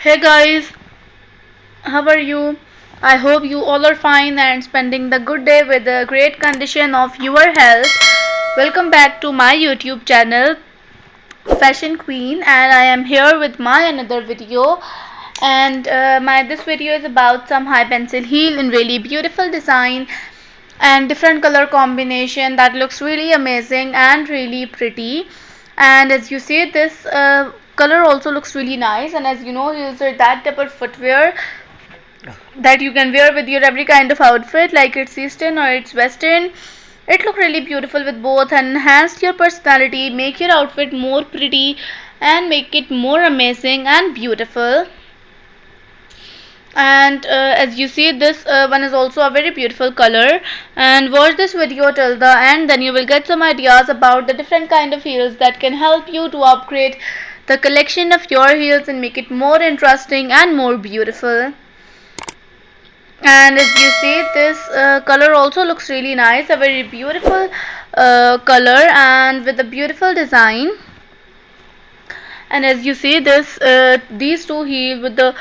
Hey guys, how are you? I hope you all are fine and spending the good day with a great condition of your health. Welcome back to my YouTube channel, Fashion Queen, and I am here with my another video. And my this video is about some high pencil heel in really beautiful design and different color combination that looks really amazing and really pretty. And as you see, this color also looks really nice, and as you know, heels are that type of footwear that you can wear with your every kind of outfit, like it's eastern or it's western. It look really beautiful with both and enhance your personality, make your outfit more pretty and make it more amazing and beautiful. And as you see, this one is also a very beautiful color, and watch this video till the end, then you will get some ideas about the different kind of heels that can help you to upgrade the collection of your heels and make it more interesting and more beautiful. And as you see, this color also looks really nice, a very beautiful color and with a beautiful design. And as you see, this these two heels with the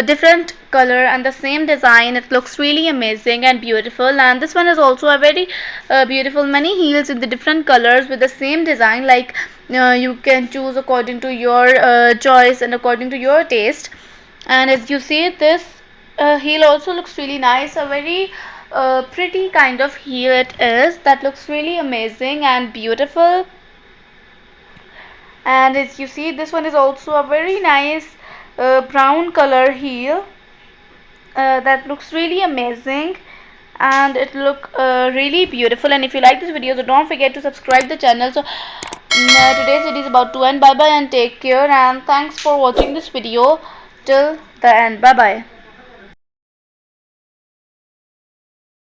different color and the same design, it looks really amazing and beautiful. And this one is also a very beautiful, many heels in the different colors with the same design, like you can choose according to your choice and according to your taste. And as you see, this heel also looks really nice, a very pretty kind of heel it is, that looks really amazing and beautiful. And as you see, this one is also a very nice brown color heel that looks really amazing and it look really beautiful. And if you like this video, so don't forget to subscribe the channel. So today's video is about to end. Bye bye and take care, and thanks for watching this video till the end. Bye bye.